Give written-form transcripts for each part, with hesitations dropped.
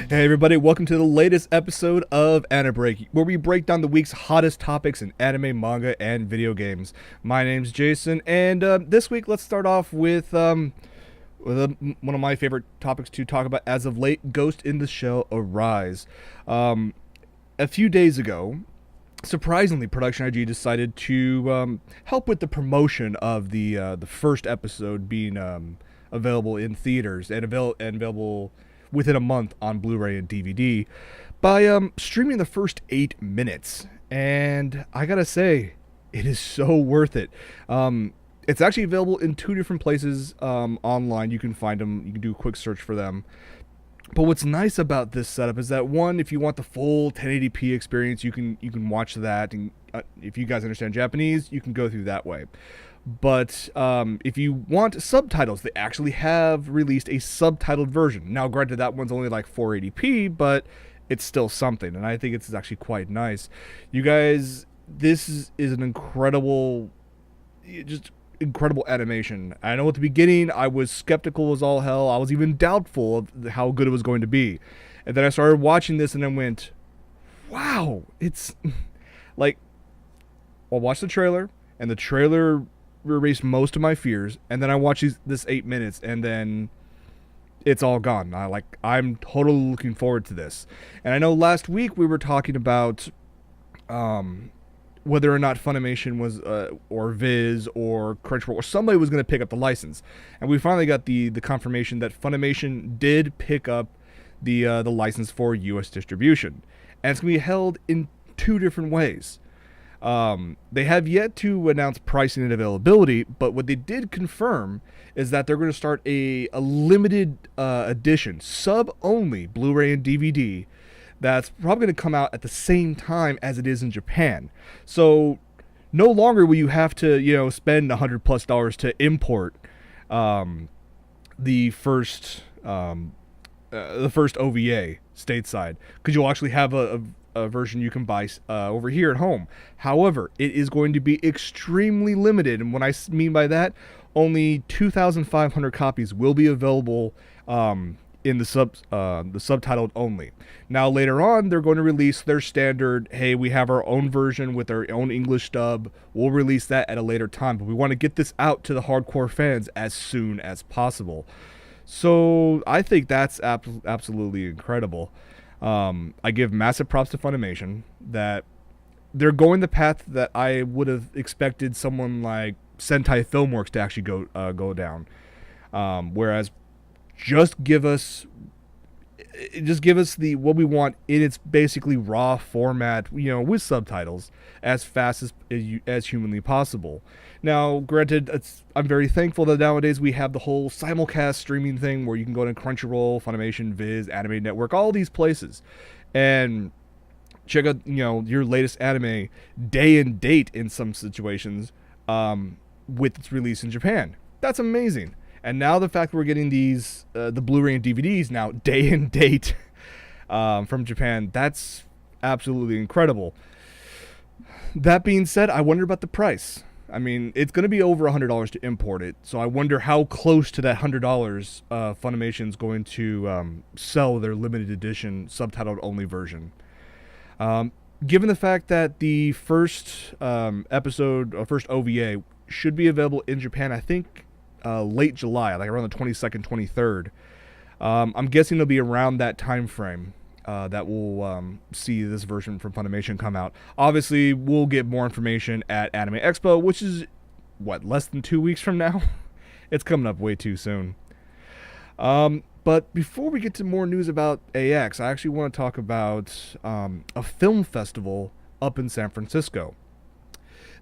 Hey everybody, welcome to the latest episode of AniBreak, where we break down the week's hottest topics in anime, manga, and video games. My name's Jason, and this week let's start off with one of my favorite topics to talk about as of late, Ghost in the Shell Arise. A few days ago, surprisingly, Production IG decided to help with the promotion of the first episode being available in theaters and available within a month on Blu-ray and DVD by streaming the first 8 minutes. And I gotta say, it is so worth it. It's actually available in 2 different places online. You can find them. You can do a quick search for them. But what's nice about this setup is that, one, if you want the full 1080p experience, you can watch that. And if you guys understand Japanese, you can go through that way. But if you want subtitles, they actually have released a subtitled version. Now, granted, that one's only like 480p, but it's still something, and I think it's actually quite nice. You guys, this is an incredible, just incredible animation. I know at the beginning I was skeptical as all hell. I was even doubtful of how good it was going to be. And then I started watching this and then went, wow, it's like, I'll watch the trailer, and the trailer erased most of my fears, and then I watch this 8 minutes, and then it's all gone. I'm totally looking forward to this. And I know last week we were talking about whether or not Funimation was or Viz or Crunchyroll or somebody was going to pick up the license, and we finally got the confirmation that Funimation did pick up the license for U.S. distribution, and it's going to be held in 2 different ways. They have yet to announce pricing and availability, but what they did confirm is that they're going to start a limited edition, sub-only Blu-ray and DVD that's probably going to come out at the same time as it is in Japan. So no longer will you have to, spend $100+ to import the first OVA stateside, because you'll actually have a version you can buy over here at home. However, it is going to be extremely limited, and what I mean by that, only 2,500 copies will be available in the subtitled only. Now later on, they're going to release their standard, hey, we have our own version with our own English dub. We'll release that at a later time, but we want to get this out to the hardcore fans as soon as possible. So I think that's absolutely incredible. I give massive props to Funimation that they're going the path that I would have expected someone like Sentai Filmworks to actually go down. Whereas just give us what we want in its basically raw format, with subtitles as fast as humanly possible. Now, granted, I'm very thankful that nowadays we have the whole simulcast streaming thing where you can go to Crunchyroll, Funimation, Viz, Anime Network, all these places, and check out your latest anime day and date in some situations with its release in Japan. That's amazing. And now the fact that we're getting these the Blu-ray and DVDs now day and date from Japan, that's absolutely incredible. That being said, I wonder about the price. I mean, it's going to be over $100 to import it, so I wonder how close to that $100 Funimation's going to sell their limited edition subtitled only version. Given the fact that the first first OVA should be available in Japan, I think late July, like around the 22nd, 23rd. I'm guessing it'll be around that time frame that we'll see this version from Funimation come out. Obviously, we'll get more information at Anime Expo, which is, less than 2 weeks from now? It's coming up way too soon. But before we get to more news about AX, I actually want to talk about a film festival up in San Francisco.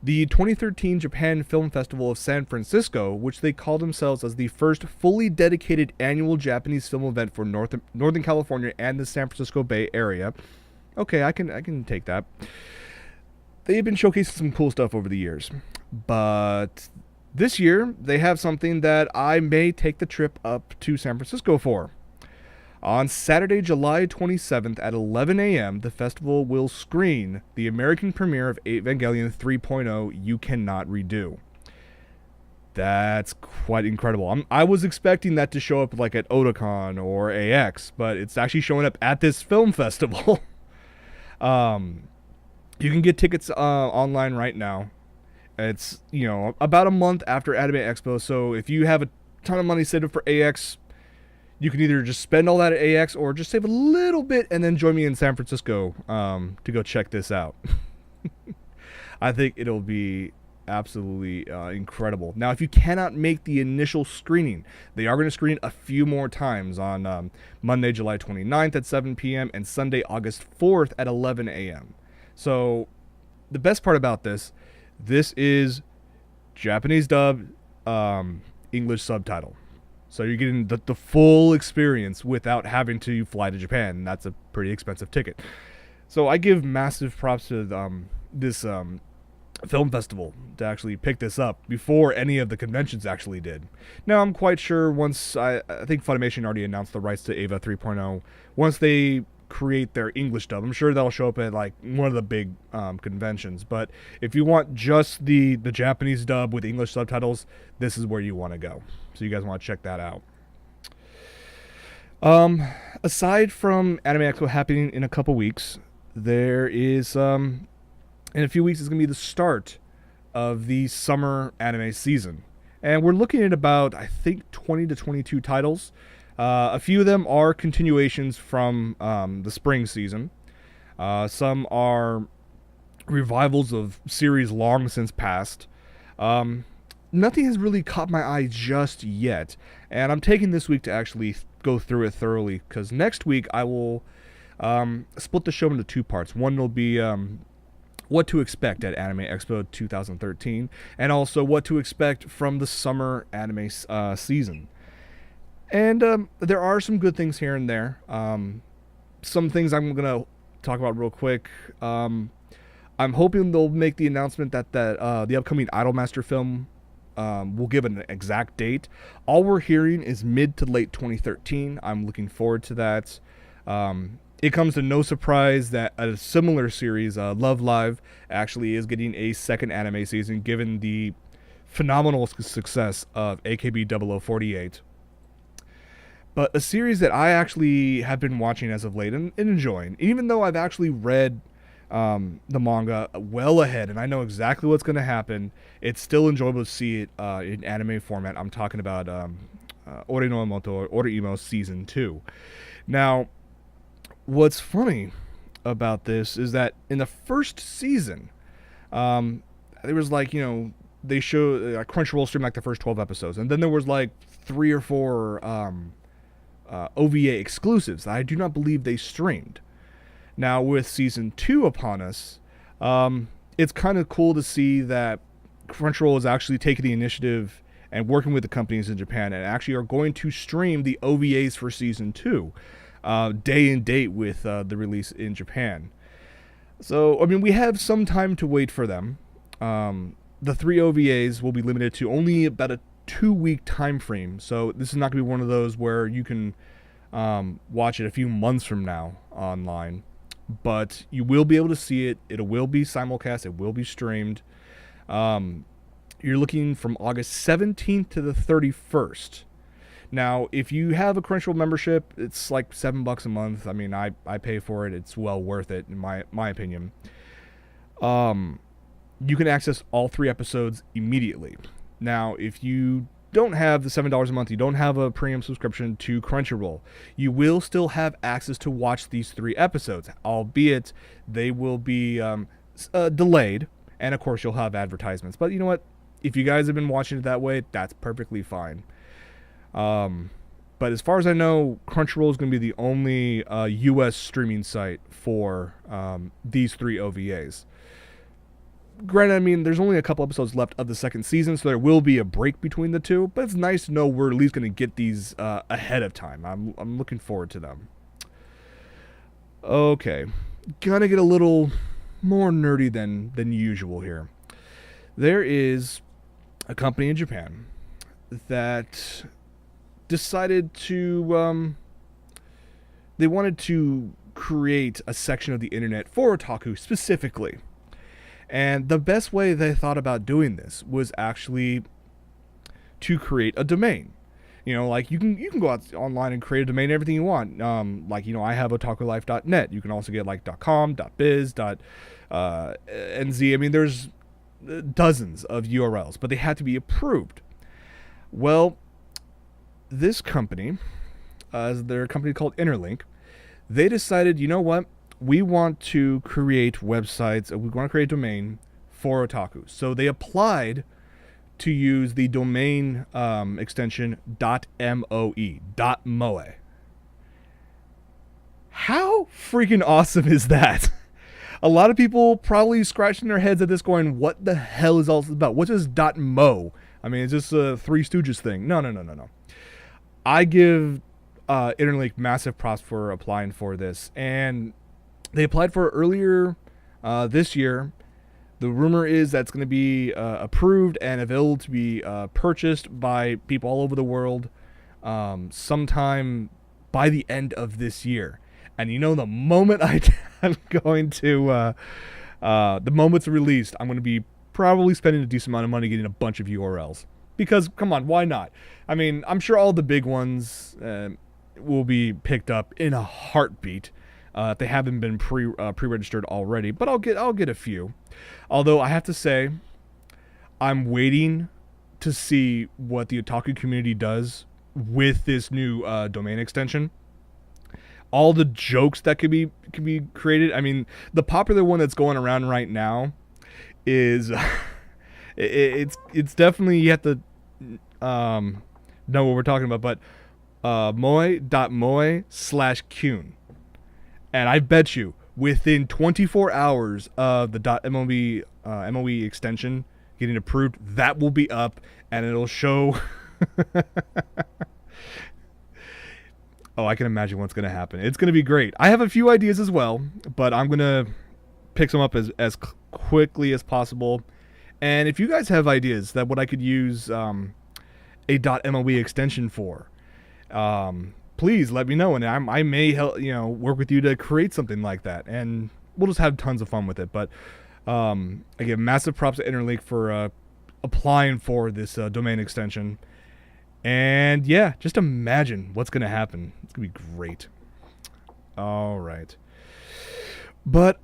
The 2013 Japan Film Festival of San Francisco, which they call themselves as the first fully dedicated annual Japanese film event for Northern California and the San Francisco Bay Area. Okay, I can take that. They've been showcasing some cool stuff over the years, but this year they have something that I may take the trip up to San Francisco for. On Saturday, July 27th at 11 a.m., the festival will screen the American premiere of Evangelion 3.0 You Cannot Redo. That's quite incredible. I was expecting that to show up like at Otakon or AX, but it's actually showing up at this film festival. um, you can get tickets online right now. It's, about a month after Anime Expo, so if you have a ton of money saved up for AX, you can either just spend all that at AX or just save a little bit and then join me in San Francisco to go check this out. I think it'll be absolutely incredible. Now, if you cannot make the initial screening, they are going to screen a few more times on Monday, July 29th at 7 p.m. and Sunday, August 4th at 11 a.m. So the best part about this is Japanese dub, English subtitle. So you're getting the full experience without having to fly to Japan, and that's a pretty expensive ticket. So I give massive props to this film festival to actually pick this up before any of the conventions actually did. Now, I'm quite sure once, I think Funimation already announced the rights to Eva 3.0, once they create their English dub, I'm sure that'll show up at like one of the big conventions. But if you want just the Japanese dub with English subtitles, this is where you want to go. So you guys want to check that out. Aside from Anime Expo happening in a couple weeks, there is in a few weeks is going to be the start of the summer anime season, and we're looking at about, I think, 20 to 22 titles. A few of them are continuations from the spring season. Some are revivals of series long since past. Nothing has really caught my eye just yet, and I'm taking this week to actually go through it thoroughly, because next week I will split the show into two parts. One will be what to expect at Anime Expo 2013, and also what to expect from the summer anime season. And there are some good things here and there. Some things I'm going to talk about real quick. I'm hoping they'll make the announcement that the upcoming Idolmaster film will give an exact date. All we're hearing is mid to late 2013. I'm looking forward to that. It comes to no surprise that a similar series, Love Live, actually is getting a second anime season, given the phenomenal success of AKB 0048. But a series that I actually have been watching as of late and enjoying, even though I've actually read the manga well ahead and I know exactly what's going to happen, it's still enjoyable to see it in anime format. I'm talking about Ore no Emoto, or Ore Season 2. Now, what's funny about this is that in the first season, there was like, they showed Crunchyroll streamed like the first 12 episodes, and then there was like 3 or 4 OVA exclusives that I do not believe they streamed. Now, with Season 2 upon us, it's kind of cool to see that Crunchyroll is actually taking the initiative and working with the companies in Japan, and actually are going to stream the OVAs for Season 2 day and date with the release in Japan. So, I mean, we have some time to wait for them. The 3 OVAs will be limited to only about a 2-week time frame, so this is not going to be one of those where you can watch it a few months from now online, but you will be able to see it. It will be simulcast. It will be streamed. You're looking from August 17th to the 31st. Now, if you have a Crunchyroll membership, it's like $7 a month. I mean, I pay for it. It's well worth it, in my opinion. You can access all 3 episodes immediately. Now, if you don't have the $7 a month, you don't have a premium subscription to Crunchyroll, you will still have access to watch these 3 episodes, albeit they will be delayed, and of course you'll have advertisements. But you know what? If you guys have been watching it that way, that's perfectly fine. But as far as I know, Crunchyroll is going to be the only US streaming site for these 3 OVAs. Granted, I mean, there's only a couple episodes left of the second season, so there will be a break between the 2, but it's nice to know we're at least going to get these ahead of time. I'm looking forward to them. Okay, gonna get a little more nerdy than usual here. There is a company in Japan that decided to they wanted to create a section of the internet for otaku specifically. And the best way they thought about doing this was actually to create a domain. You know, like you can go out online and create a domain, everything you want. Like, you know, I have OtakuLife.net. You can also get like .com, .biz, .nz. I mean, there's dozens of URLs, but they have to be approved. Well, this company, they're a company called Interlink. They decided, you know what? We want to create websites. We want to create a domain for otaku. So they applied to use the domain extension .moe. How freaking awesome is that? A lot of people probably scratching their heads at this going, what the hell is all this about? What's this .mo? I mean, is this a Three Stooges thing? No. I give Interlink massive props for applying for this. And they applied for it earlier this year. The rumor is that's going to be approved and available to be purchased by people all over the world sometime by the end of this year. And you know, the moment I'm going to, the moment it's released, I'm going to be probably spending a decent amount of money getting a bunch of URLs. Because, come on, why not? I mean, I'm sure all the big ones will be picked up in a heartbeat. If they haven't been pre-registered already, but I'll get a few. Although I have to say, I'm waiting to see what the otaku community does with this new domain extension. All the jokes that can be created. I mean, the popular one that's going around right now is it's definitely, you have to know what we're talking about, but moe.moe/Kyun. And I bet you, within 24 hours of the .moe extension getting approved, that will be up, and it'll show... Oh, I can imagine what's going to happen. It's going to be great. I have a few ideas as well, but I'm going to pick some up as quickly as possible. And if you guys have ideas that what I could use a .moe extension for, please let me know, and I may help, work with you to create something like that, and we'll just have tons of fun with it. But I give massive props to Interlink for applying for this domain extension, and yeah, just imagine what's gonna happen. It's gonna be great. All right, but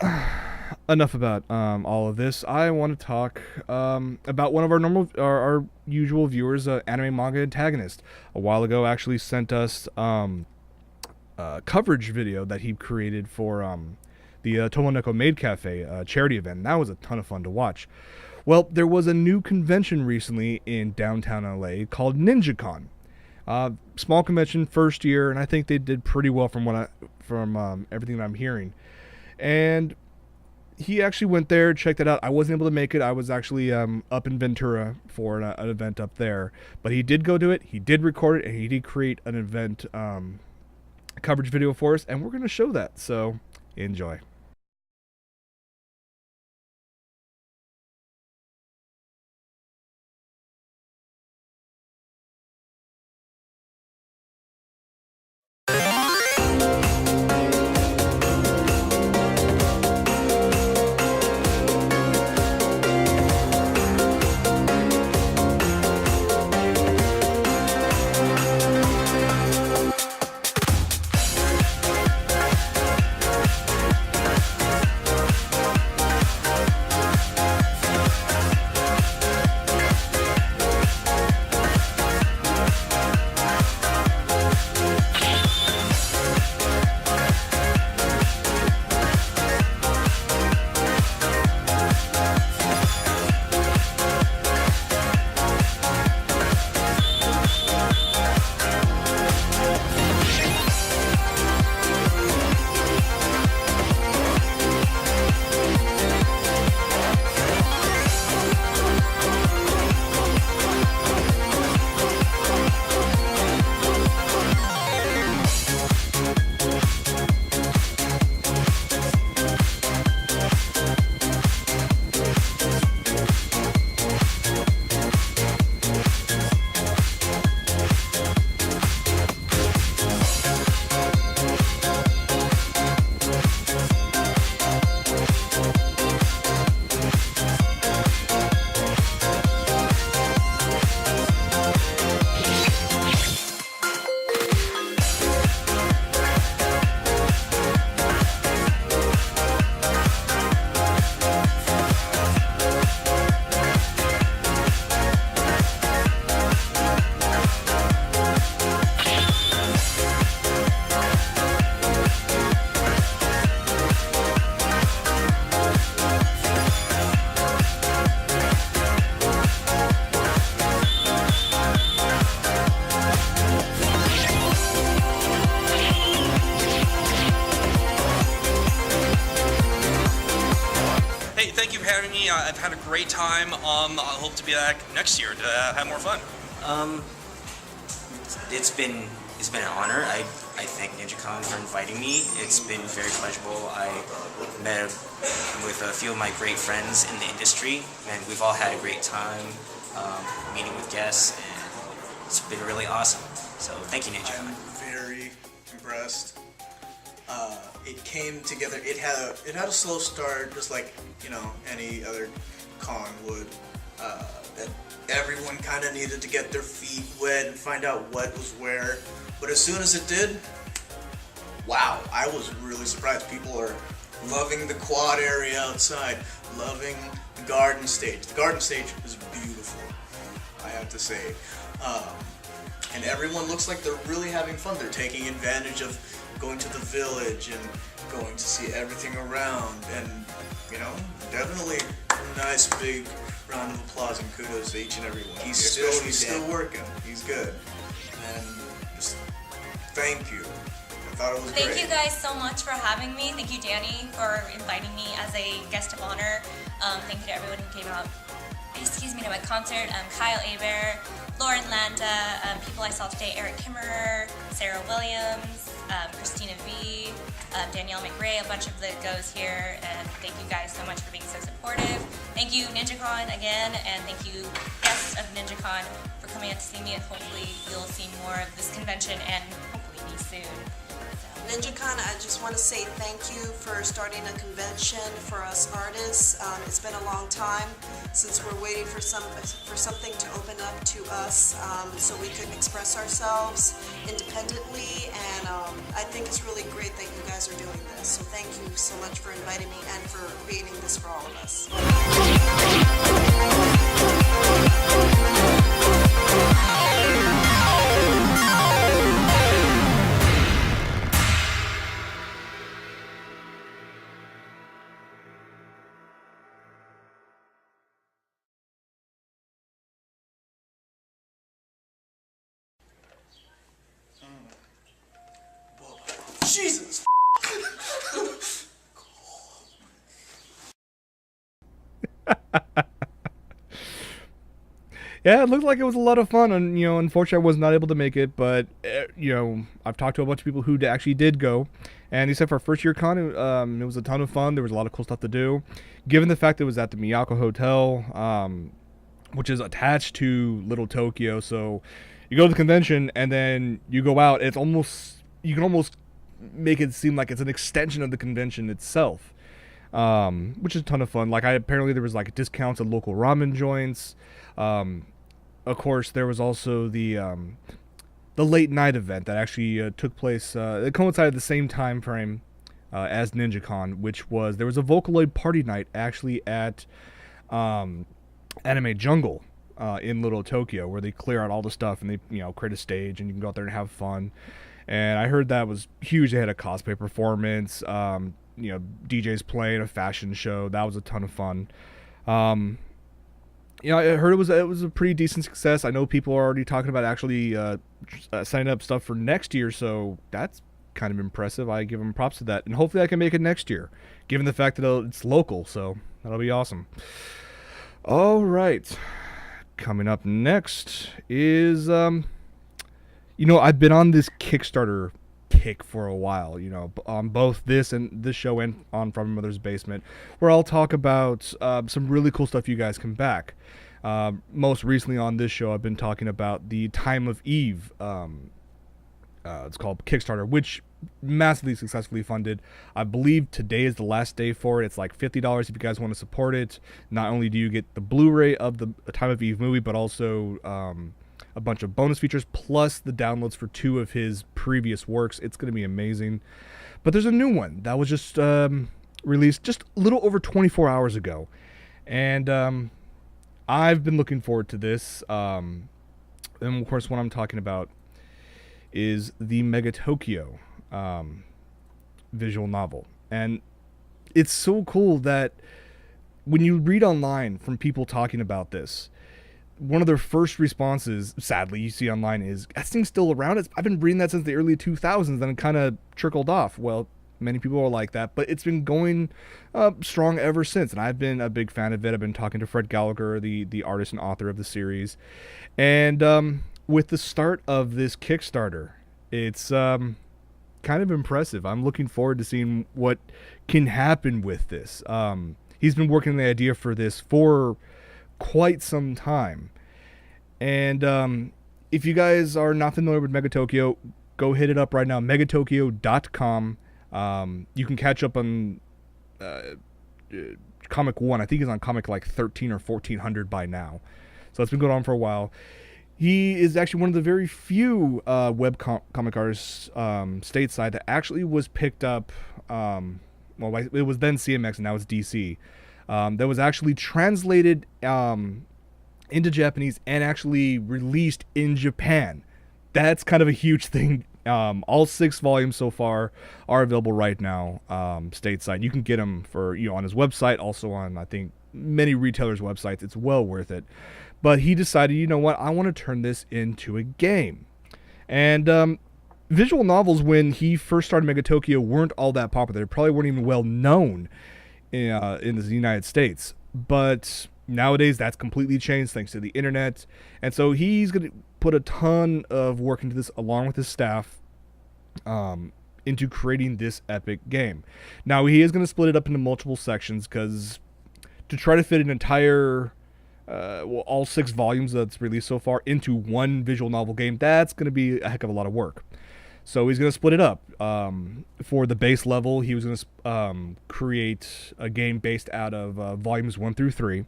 enough about all of this. I want to talk about one of our usual viewers, anime manga antagonist. A while ago, actually sent us a coverage video that he created for the Tomoneko Maid Cafe charity event. That was a ton of fun to watch. Well, there was a new convention recently in downtown LA called NinjaCon. Small convention, first year, and I think they did pretty well from everything that I'm hearing. And he actually went there, checked it out. I wasn't able to make it. I was actually up in Ventura for an event up there. But he did go to it. He did record it, and he did create an event coverage video for us, and we're going to show that. So enjoy. me. I've had a great time. I hope to be back next year to have more fun. It's been an honor. I thank NinjaCon for inviting me. It's been very pleasurable. I met with a few of my great friends in the industry, and we've all had a great time meeting with guests, and it's been really awesome. So thank you, NinjaCon. I'm very impressed. It came together. It had a slow start, just like any other con would. That everyone kind of needed to get their feet wet and find out what was where. But as soon as it did, wow, I was really surprised. People are loving the quad area outside, loving the garden stage. The garden stage is beautiful, I have to say. And everyone looks like they're really having fun. They're taking advantage of going to the village and going to see everything around. And, definitely a nice big round of applause and kudos to each and every one. He's still working. He's good. And just thank you. I thought it was great. Thank you guys so much for having me. Thank you, Danny, for inviting me as a guest of honor. Thank you to everyone who came out, to my concert. Kyle Aber, Lauren Landa, people I saw today, Eric Kimmerer, Sarah Williams, Christina V, Danielle McRae, a bunch of the goes here, and thank you guys so much for being so supportive. Thank you, NinjaCon, again, and thank you, guests of NinjaCon, for coming out to see me, and hopefully you'll see more of this convention and hopefully me soon. NinjaCon, I just want to say thank you for starting a convention for us artists. It's been a long time since we're waiting for something to open up to us so we could express ourselves independently, and I think it's really great that you guys are doing this. So thank you so much for inviting me and for creating this for all of us. Jesus! Yeah, it looked like it was a lot of fun, and unfortunately I was not able to make it, but I've talked to a bunch of people who actually did go, and he said for a first year con, it was a ton of fun. There was a lot of cool stuff to do. Given the fact that it was at the Miyako Hotel, which is attached to Little Tokyo, so you go to the convention and then you go out. You can almost make it seem like it's an extension of the convention itself, which is a ton of fun. Apparently there was discounts at local ramen joints. Of course, there was also the late night event that actually took place. It coincided the same time frame as NinjaCon, which was there was a Vocaloid party night actually at Anime Jungle in Little Tokyo, where they clear out all the stuff and they create a stage and you can go out there and have fun. And I heard that was huge. They had a cosplay performance, DJs playing, a fashion show. That was a ton of fun. I heard it was a pretty decent success. I know people are already talking about actually signing up stuff for next year, so that's kind of impressive. I give them props to that, and hopefully I can make it next year, given the fact that it's local, so that'll be awesome. All right, coming up next is I've been on this Kickstarter kick for a while, on both this show and on From Your Mother's Basement, where I'll talk about some really cool stuff you guys can back. Most recently on this show, I've been talking about the Time of Eve. It's called Kickstarter, which massively successfully funded. I believe today is the last day for it. It's like $50 if you guys want to support it. Not only do you get the Blu-ray of the Time of Eve movie, but also a bunch of bonus features, plus the downloads for 2 of his previous works. It's going to be amazing. But there's a new one that was just released just a little over 24 hours ago. And I've been looking forward to this. And of course, what I'm talking about is the Megatokyo visual novel. And it's so cool that when you read online from people talking about this, one of their first responses, sadly, you see online is, that thing's still around. I've been reading that since the early 2000s, and it kind of trickled off. Well, Many people are like that, but it's been going strong ever since, and I've been a big fan of it. I've been talking to Fred Gallagher, the artist and author of the series, and with the start of this Kickstarter, it's kind of impressive. I'm looking forward to seeing what can happen with this. He's been working on the idea for this for quite some time, and if you guys are not familiar with Megatokyo, go hit it up right now, megatokyo.com. You can catch up on Comic 1. I think he's on Comic like 13 or 1400 by now. So it's been going on for a while. He is actually one of the very few web comic artists stateside that actually was picked up. Well, it was then CMX and now it's DC. That was actually translated into Japanese and actually released in Japan. That's kind of a huge thing. All 6 volumes so far are available right now stateside. You can get them for on his website, also on I think many retailers' websites. It's well worth it. But he decided, you know what, I want to turn this into a game. And visual novels, when he first started Megatokyo, weren't all that popular. They probably weren't even well known in the United States. But nowadays, that's completely changed thanks to the internet. And so he's going to put a ton of work into this, along with his staff, into creating this epic game. Now, he is going to split it up into multiple sections, because to try to fit an entire, all 6 volumes that's released so far into one visual novel game, that's going to be a heck of a lot of work. So he's going to split it up. For the base level, he was going to create a game based out of volumes 1 through 3.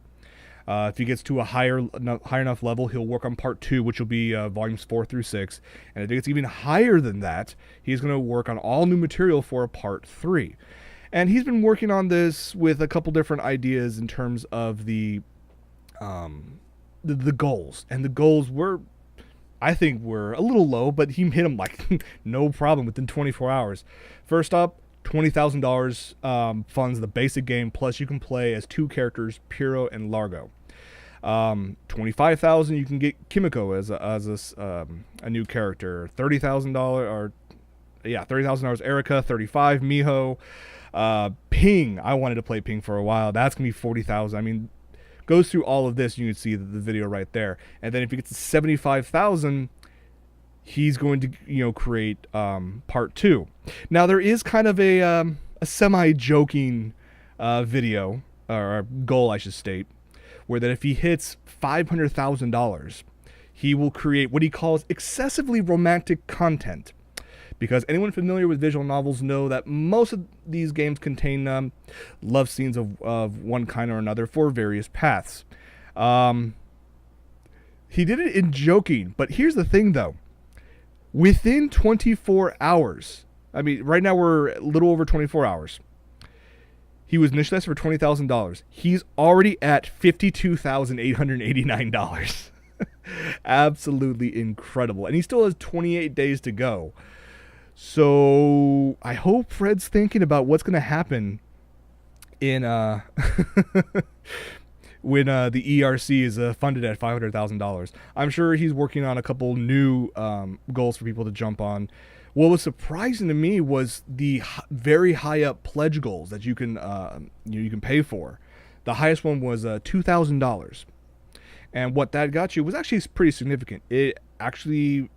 If he gets to a higher enough level, he'll work on part 2, which will be volumes 4 through 6. And if it gets even higher than that, he's going to work on all new material for part 3. And he's been working on this with a couple different ideas in terms of the goals. And the goals I think were a little low, but he hit them like no problem within 24 hours. First up, $20,000 funds the basic game, plus you can play as 2 characters, Piro and Largo. $25,000 you can get Kimiko as a new character. $30,000 Erica. $35,000 Miho. Ping, I wanted to play Ping for a while. That's gonna be $40,000. I mean, goes through all of this. You can see the video right there. And then if he gets to $75,000, he's going to create part 2. Now there is kind of a semi-joking video, or goal I should state, where that if he hits $500,000, he will create what he calls excessively romantic content. Because anyone familiar with visual novels know that most of these games contain love scenes of one kind or another for various paths. He did it in joking, but here's the thing though. Within 24 hours, I mean, right now we're a little over 24 hours. He was initially asked for $20,000. He's already at $52,889. Absolutely incredible. And he still has 28 days to go. So I hope Fred's thinking about what's going to happen in when the ERC is funded at $500,000. I'm sure he's working on a couple new goals for people to jump on. What was surprising to me was the very high up pledge goals that you can pay for. The highest one was $2,000, and what that got you was actually pretty significant. It actually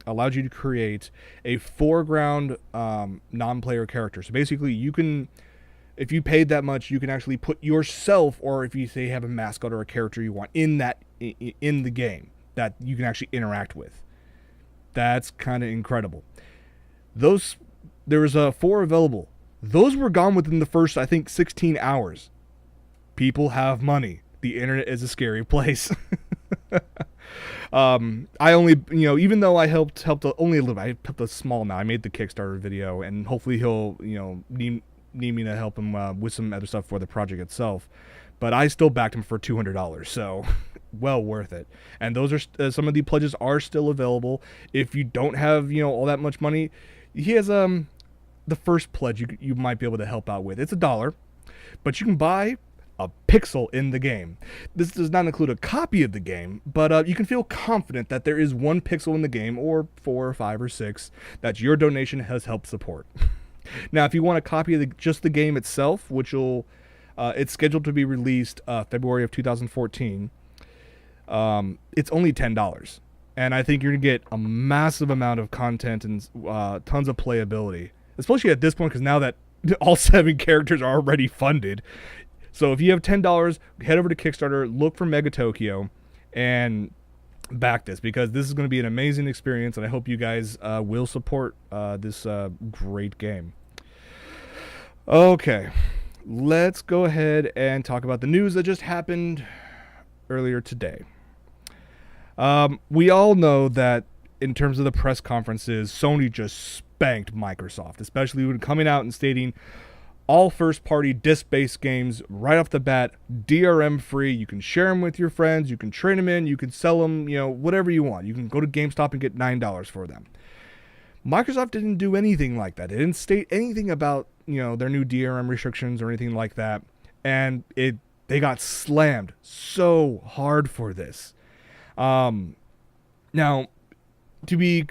allowed you to create a foreground non-player character. So basically, you can, if you paid that much, you can actually put yourself, or if you say have a mascot or a character you want in the game that you can actually interact with. That's kind of incredible. There was 4 available. Those were gone within the first, I think, 16 hours. People have money. The internet is a scary place. I only, even though I helped only a little bit, I helped a small amount. I made the Kickstarter video, and hopefully he'll, need me to help him with some other stuff for the project itself. But I still backed him for $200, so well worth it. And those are some of the pledges are still available. If you don't have all that much money, he has the first pledge you might be able to help out with. It's $1, but you can buy a pixel in the game. This does not include a copy of the game, but you can feel confident that there is 1 pixel in the game, or 4 or 5 or 6, that your donation has helped support. Now, if you want a copy of just the game itself, which will it's scheduled to be released February of 2014, it's only $10. And I think you're going to get a massive amount of content and tons of playability, especially at this point, because now that all 7 characters are already funded. So if you have $10, head over to Kickstarter, look for Megatokyo, and back this, because this is going to be an amazing experience, and I hope you guys will support this great game. Okay, let's go ahead and talk about the news that just happened earlier today. We all know that in terms of the press conferences, Sony just spanked Microsoft, especially when coming out and stating all first-party disc-based games right off the bat, DRM free. You can share them with your friends, you can trade them in, you can sell them, whatever you want. You can go to GameStop and get $9 for them. Microsoft didn't do anything like that. They didn't state anything about, their new DRM restrictions or anything like that. And they got slammed so hard for this. Now, to be,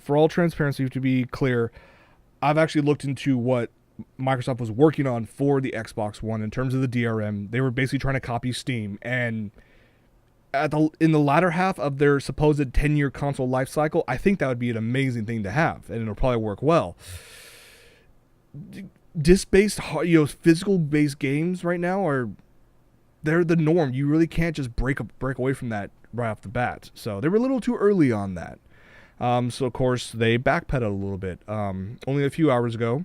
for all transparency, to be clear, I've actually looked into what Microsoft was working on for the Xbox One in terms of the DRM. They were basically trying to copy Steam, and in the latter half of their supposed 10-year console life cycle, I think that would be an amazing thing to have, and it'll probably work well. Disc-based, physical-based games right now they're the norm. You really can't just break away from that right off the bat. So they were a little too early on that. So of course they backpedaled a little bit. Only a few hours ago,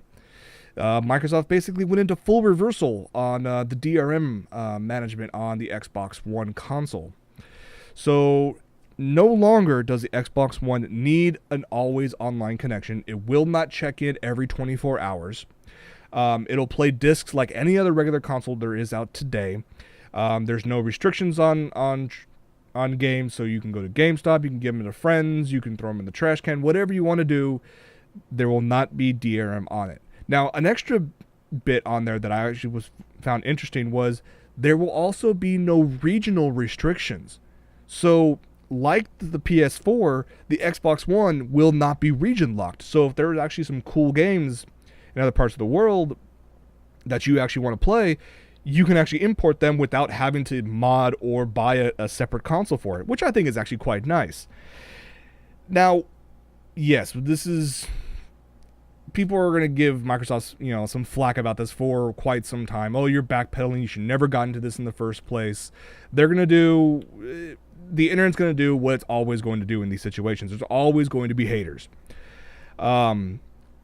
Microsoft basically went into full reversal on the DRM management on the Xbox One console. So no longer does the Xbox One need an always online connection. It will not check in every 24 hours. It'll play discs like any other regular console there is out today. There's no restrictions on games, so you can go to GameStop, you can give them to friends, you can throw them in the trash can, whatever you want to do. There will not be DRM on it. Now, an extra bit on there that I actually found interesting was there will also be no regional restrictions. So, like the PS4, the Xbox One will not be region locked. So if there's actually some cool games in other parts of the world that you actually want to play, you can actually import them without having to mod or buy a separate console for it, which I think is actually quite nice. Now, yes, people are going to give Microsoft, some flack about this for quite some time. Oh, you're backpedaling. You should never got into this in the first place. The internet's going to do what it's always going to do in these situations. There's always going to be haters. In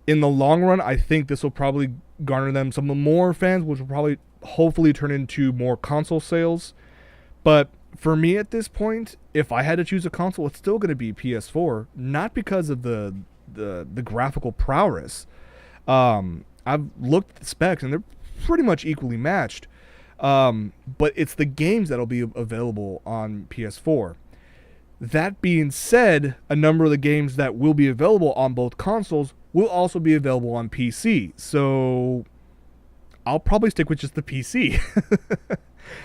the long run, I think this will probably garner them some more fans, which will probably hopefully turn into more console sales. But for me at this point, if I had to choose a console, it's still going to be PS4, not because of the graphical prowess. I've looked at the specs and they're pretty much equally matched. But it's the games that'll be available on PS4. That being said, a number of the games that will be available on both consoles will also be available on PC. So I'll probably stick with just the PC.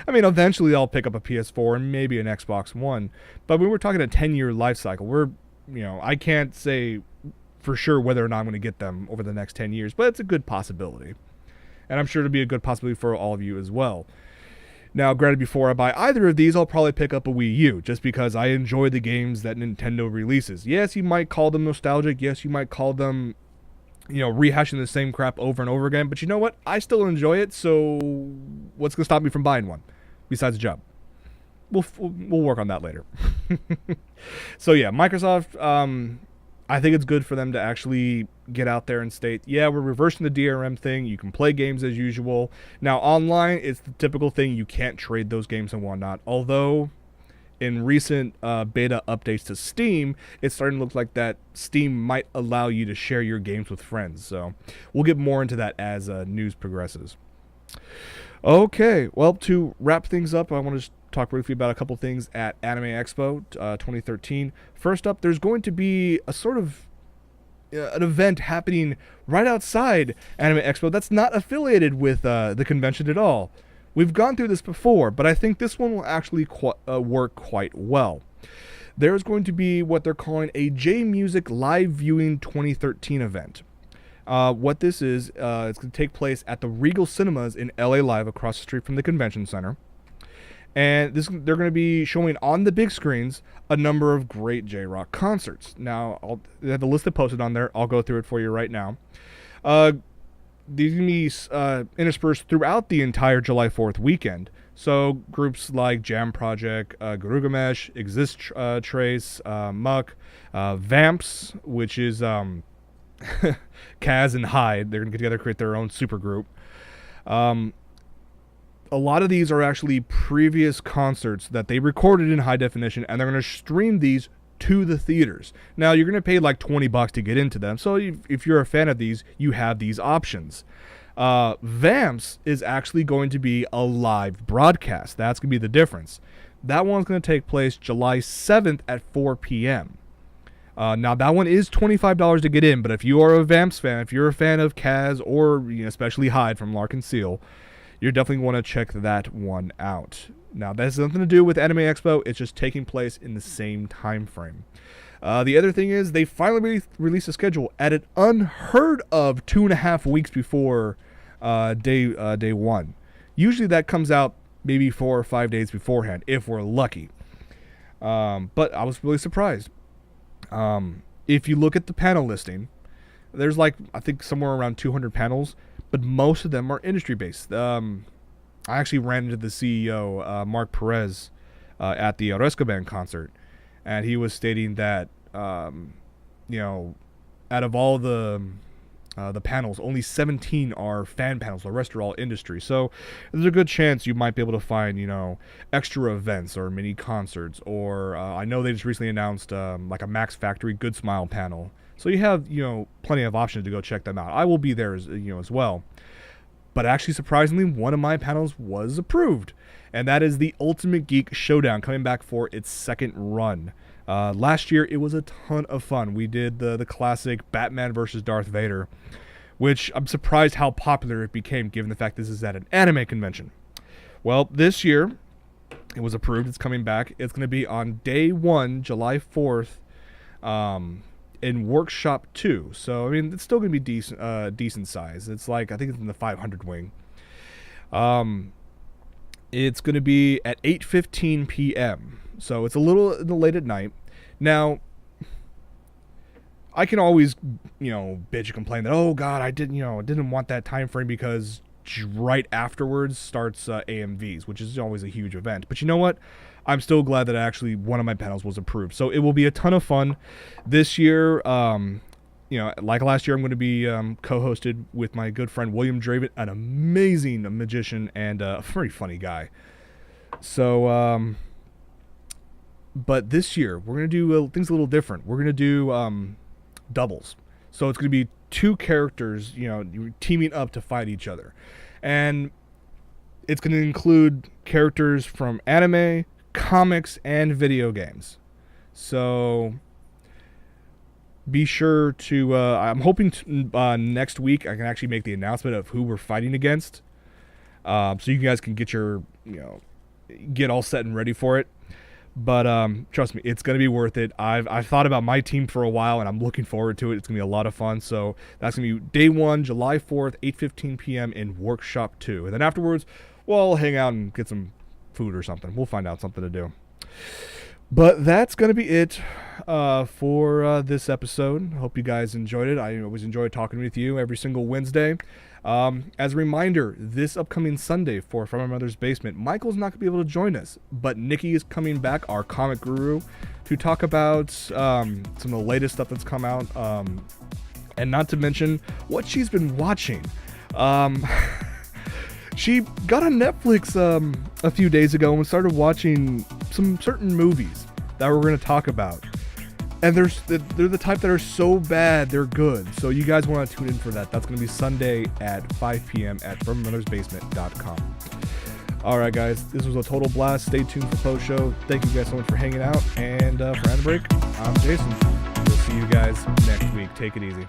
I mean, eventually I'll pick up a PS4 and maybe an Xbox One. But when we're talking a 10-year life cycle, I can't say for sure whether or not I'm going to get them over the next 10 years, but it's a good possibility. And I'm sure it'll be a good possibility for all of you as well. Now, granted, before I buy either of these, I'll probably pick up a Wii U, just because I enjoy the games that Nintendo releases. Yes, you might call them nostalgic. Yes, you might call them, rehashing the same crap over and over again. But you know what? I still enjoy it, so what's going to stop me from buying one? Besides a job. We'll work on that later. So yeah, Microsoft, I think it's good for them to actually get out there and state, yeah, we're reversing the DRM thing. You can play games as usual. Now, online, it's the typical thing. You can't trade those games and whatnot. Although, in recent beta updates to Steam, it's starting to look like that Steam might allow you to share your games with friends. So, we'll get more into that as news progresses. Okay, well, to wrap things up, I want to talk briefly about a couple things at Anime Expo 2013. First up, there's going to be a sort of an event happening right outside Anime Expo that's not affiliated with the convention at all. We've gone through this before, but I think this one will actually work quite well. There's going to be what they're calling a J-Music Live Viewing 2013 event. What this is, it's going to take place at the Regal Cinemas in LA Live across the street from the convention center. And they're going to be showing on the big screens a number of great J-Rock concerts. Now, they have the list posted on there. I'll go through it for you right now. These are going to be interspersed throughout the entire July 4th weekend. So groups like Jam Project, Garugamesh, Exist Trace, Muck, Vamps, which is Kaz and Hyde. They're going to get together, create their own supergroup. A lot of these are actually previous concerts that they recorded in high definition, and they're going to stream these to the theaters. Now, you're going to pay like $20 to get into them, so if you're a fan of these, you have these options. Vamps is actually going to be a live broadcast. That's going to be the difference. That one's going to take place July 7th at 4 p.m. Now, that one is $25 to get in, but if you are a Vamps fan, if you're a fan of Kaz or especially Hyde from Lark and Seal, you're definitely want to check that one out. Now, that has nothing to do with Anime Expo. It's just taking place in the same time frame. The other thing is they finally released a schedule at an unheard of 2.5 weeks before day one. Usually that comes out maybe 4 or 5 days beforehand, if we're lucky. But I was really surprised. If you look at the panel listing, there's like, I think somewhere around 200 panels, but most of them are industry-based. I actually ran into the CEO, Mark Perez, at the Oresca Band concert, and he was stating that, out of all the panels, only 17 are fan panels. The rest are all industry. So there's a good chance you might be able to find, extra events or mini concerts. Or I know they just recently announced like a Max Factory Good Smile panel. So you have, plenty of options to go check them out. I will be there as well. But actually, surprisingly, one of my panels was approved. And that is the Ultimate Geek Showdown, coming back for its second run. Last year, it was a ton of fun. We did the classic Batman versus Darth Vader, which I'm surprised how popular it became, given the fact this is at an anime convention. Well, this year, it was approved. It's coming back. It's going to be on day 1, July 4th, in Workshop 2. So, I mean, it's still going to be decent size. It's like, I think it's in the 500 wing. It's going to be at 8:15 p.m. So it's a little late at night. Now, I can always, bitch and complain that, oh God, I didn't want that time frame because right afterwards starts AMVs, which is always a huge event. But you know what? I'm still glad that actually one of my panels was approved. So it will be a ton of fun this year. Like last year, I'm going to be co-hosted with my good friend William Draven, an amazing magician and a very funny guy. So, but this year, we're going to do things a little different. We're going to do doubles. So it's going to be 2 characters, teaming up to fight each other. And it's going to include characters from anime, comics, and video games. So be sure to, I'm hoping next week I can actually make the announcement of who we're fighting against. So you guys can get your, get all set and ready for it. But trust me, it's going to be worth it. I've thought about my team for a while, and I'm looking forward to it. It's going to be a lot of fun. So that's going to be day 1, July 4th, 8:15 p.m. in Workshop 2. And then afterwards, we'll hang out and get some food or something. We'll find out something to do. But that's going to be it for this episode. Hope you guys enjoyed it. I always enjoy talking with you every single Wednesday. As a reminder, this upcoming Sunday for From My Mother's Basement, Michael's not going to be able to join us, but Nikki is coming back, our comic guru, to talk about some of the latest stuff that's come out, and not to mention what she's been watching. She got on Netflix a few days ago and started watching some certain movies that we're going to talk about. And they're the type that are so bad, they're good. So you guys want to tune in for that. That's going to be Sunday at 5 p.m. at FromMothersBasement.com. All right, guys. This was a total blast. Stay tuned for post show. Thank you guys so much for hanging out. And for AniBreak, I'm Jason. We'll see you guys next week. Take it easy.